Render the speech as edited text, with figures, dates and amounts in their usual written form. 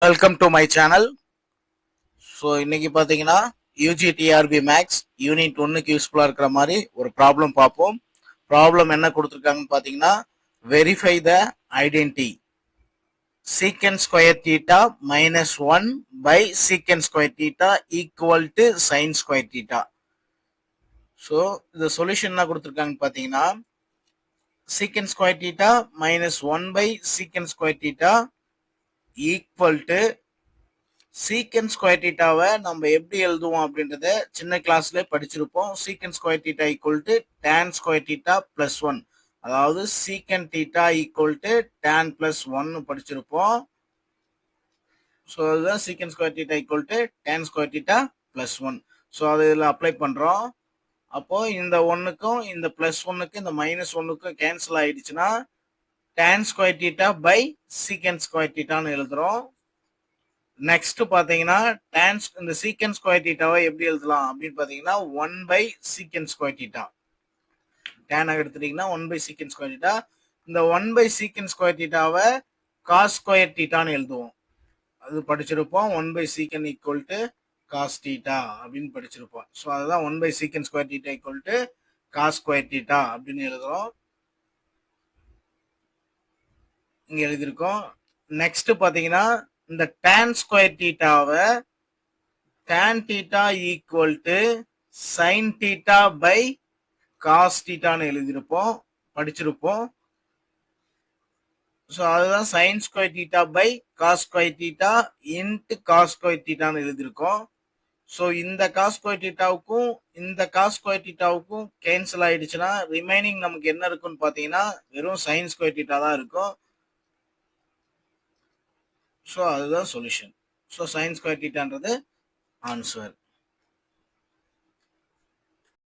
Welcome to my channel. So இன்னைக்கு பார்த்தீங்கன்னா UGTRB maths unit 1க்கு யூஸ்ஃபுல்லாக இருக்கிற மாதிரி ஒரு ப்ராப்ளம் பார்ப்போம். ப்ராப்ளம் என்ன கொடுத்துருக்காங்கன்னு பார்த்தீங்கன்னா, verify the identity secant square theta minus 1 by secant square theta equal to sine square theta. So இந்த சொல்யூஷன் என்ன கொடுத்துருக்காங்கன்னு பார்த்தீங்கன்னா, secant square theta minus 1 by secant square theta equal to secant square தீட்டாவை நம்ம எப்படி எழுதுவோம் அப்படின்றத சின்ன கிளாஸ்ல படிச்சிருப்போம். Secant square theta equal to tan square theta plus 1, அதாவது secant theta equal to tan plus 1 படிச்சிருப்போம். ஸோ அதுதான் சீக்கன் square theta equal to tan square theta plus 1. So அது இதில் அப்ளை பண்றோம். அப்போ இந்த ஒன்னுக்கும் இந்த பிளஸ் 1க்கு இந்த மைனஸ் 1க்கும் கேன்சல் ஆயிடுச்சுன்னா tan square theta by secant square தீட்டான்னு எழுதுறோம். நெக்ஸ்ட் பாத்தீங்கன்னா இந்த சீக்கன் ஸ்கொயர் தீட்டாவை எப்படி எழுதலாம் அப்படின்னு பாத்தீங்கன்னா 1 by secant square theta. Tan எடுத்துட்டீங்கன்னா 1 பை சீக்கன் ஸ்கொயர் தீட்டா. இந்த 1 பை சீக்கன் ஸ்கொயர் தீட்டாவை காஸ் ஸ்கொயர் தீட்டான்னு எழுதுவோம். அது படிச்சிருப்போம். 1 பை சீக்கன் ஈக்குவல் டு காஸ் தீட்டா அப்படின்னு படிச்சிருப்போம். ஸோ அதுதான் 1 by secant square theta equal to cos square theta அப்படின்னு எழுதுறோம். இங்க எழுதியிருக்கோம். நெக்ஸ்ட் பாத்தீங்கன்னா இந்த tan ஸ்கொயர் தீட்டாவை tan theta equal to sine theta by cos தீட்டான்னு எழுதியிருப்போம், படிச்சிருப்போம். ஸோ அதுதான் sine square theta by cos square theta into cos square தீட்டான்னு எழுதியிருக்கோம். ஸோ இந்த காஸ் ஸ்கொயர் தீட்டாவுக்கும் இந்த காஸ் ஸ்கொயர் தீட்டாவுக்கும் கேன்சல் ஆயிடுச்சுன்னா ரிமைனிங் நமக்கு என்ன இருக்குன்னு பார்த்தீங்கன்னா வெறும் சைன் ஸ்கொயர் தீட்டா தான் இருக்கும். ஸோ அதுதான் சொல்யூஷன். ஸோ சைன் ஸ்கொயர் தீட்டான்றது ஆன்சர்.